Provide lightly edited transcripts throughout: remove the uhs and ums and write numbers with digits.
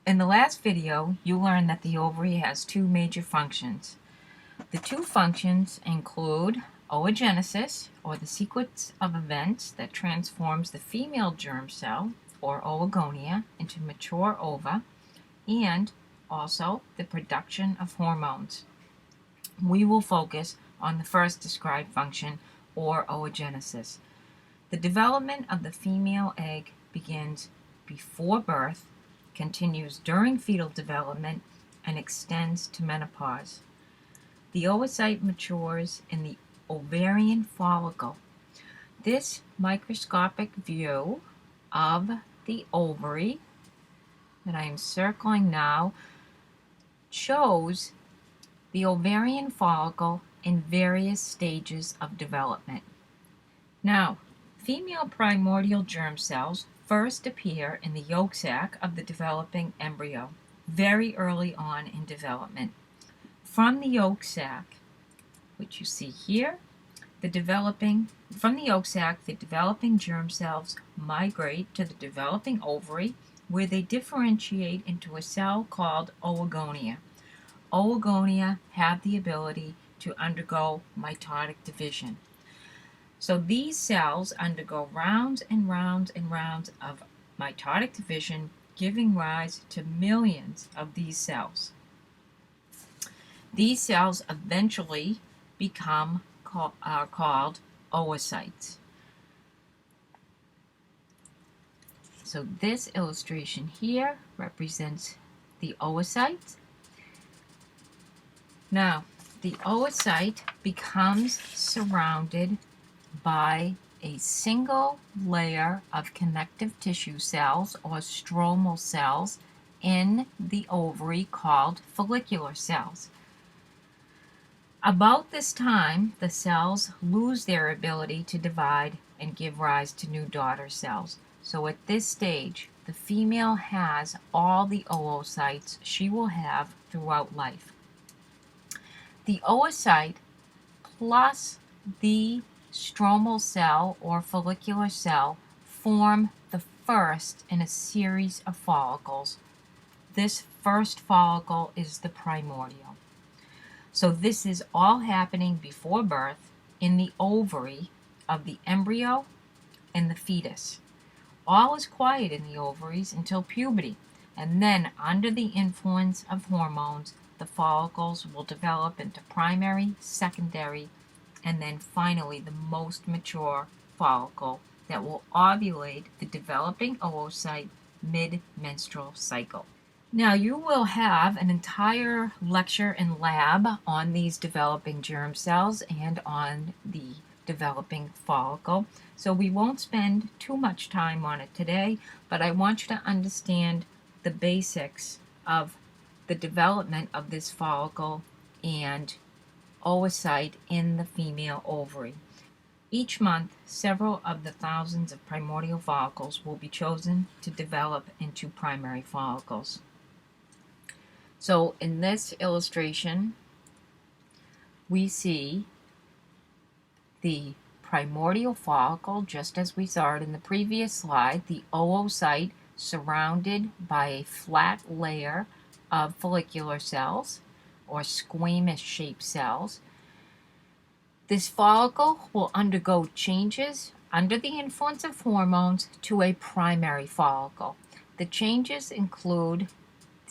In the last video, you learned that the ovary has two major functions. The two functions include oogenesis, or the sequence of events that transforms the female germ cell, or oogonia, into mature ova, and also the production of hormones. We will focus on the first described function, or oogenesis. The development of the female egg begins before birth, continues during fetal development, and extends to menopause. The oocyte matures in the ovarian follicle. This microscopic view of the ovary that I am circling now shows the ovarian follicle in various stages of development. Now, female primordial germ cells first appear in the yolk sac of the developing embryo, very early on in development. From the yolk sac, which you see here, the developing germ cells migrate to the developing ovary, where they differentiate into a cell called oogonia. Oogonia have the ability to undergo mitotic division. So these cells undergo rounds and rounds and rounds of mitotic division, giving rise to millions of these cells. These cells eventually are called oocytes. So this illustration here represents the oocyte. Now, the oocyte becomes surrounded by a single layer of connective tissue cells, or stromal cells, in the ovary called follicular cells. About this time, the cells lose their ability to divide and give rise to new daughter cells. So at this stage, the female has all the oocytes she will have throughout life. The oocyte plus the stromal cell or follicular cell form the first in a series of follicles. This first follicle is the primordial. So this is all happening before birth in the ovary of the embryo and the fetus. All is quiet in the ovaries until puberty, and then under the influence of hormones, the follicles will develop into primary, secondary, and then finally the most mature follicle that will ovulate the developing oocyte mid-menstrual cycle. Now, you will have an entire lecture and lab on these developing germ cells and on the developing follicle, so we won't spend too much time on it today, but I want you to understand the basics of the development of this follicle and oocyte in the female ovary. Each month, several of the thousands of primordial follicles will be chosen to develop into primary follicles. So in this illustration, we see the primordial follicle, just as we saw it in the previous slide, the oocyte surrounded by a flat layer of follicular cells, or squamous-shaped cells. This follicle will undergo changes under the influence of hormones to a primary follicle. The changes include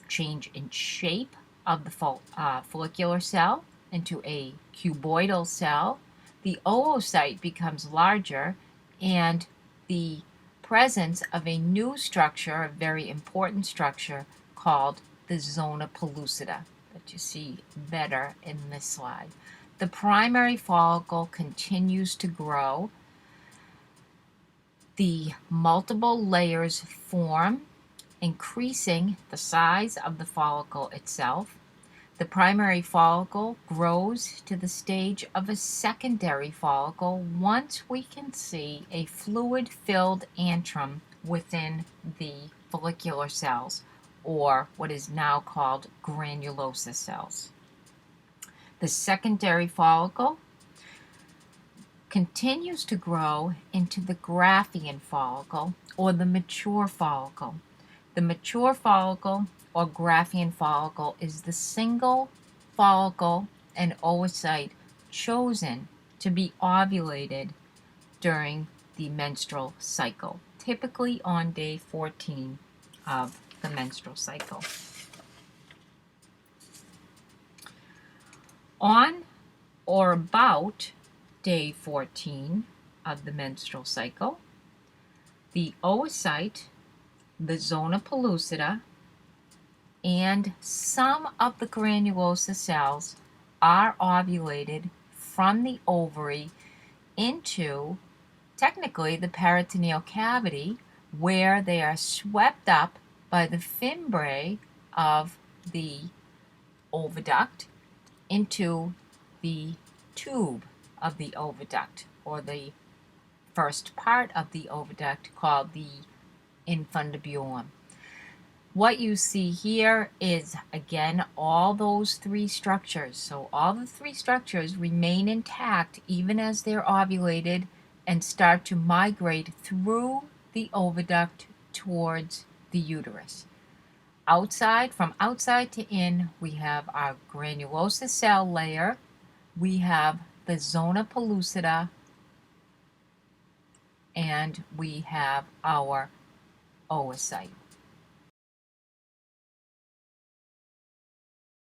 change in shape of the follicular cell into a cuboidal cell. The oocyte becomes larger, and the presence of a new structure, a very important structure, called the zona pellucida, that you see better in this slide. The primary follicle continues to grow. The multiple layers form, increasing the size of the follicle itself. The primary follicle grows to the stage of a secondary follicle once we can see a fluid-filled antrum within the follicular cells, or what is now called granulosa cells. The secondary follicle continues to grow into the Graafian follicle, or the mature follicle. The mature follicle or Graafian follicle is the single follicle and oocyte chosen to be ovulated during the menstrual cycle, typically on day 14 of the menstrual cycle. On or about day 14 of the menstrual cycle, the oocyte, the zona pellucida, and some of the granulosa cells are ovulated from the ovary into, technically, the peritoneal cavity, where they are swept up by the fimbriae of the oviduct into the tube of the oviduct, or the first part of the oviduct called the infundibulum. What you see here is, again, all those three structures. So all the three structures remain intact even as they're ovulated and start to migrate through the oviduct towards the uterus. From outside to in, we have our granulosa cell layer, we have the zona pellucida, and we have our oocyte.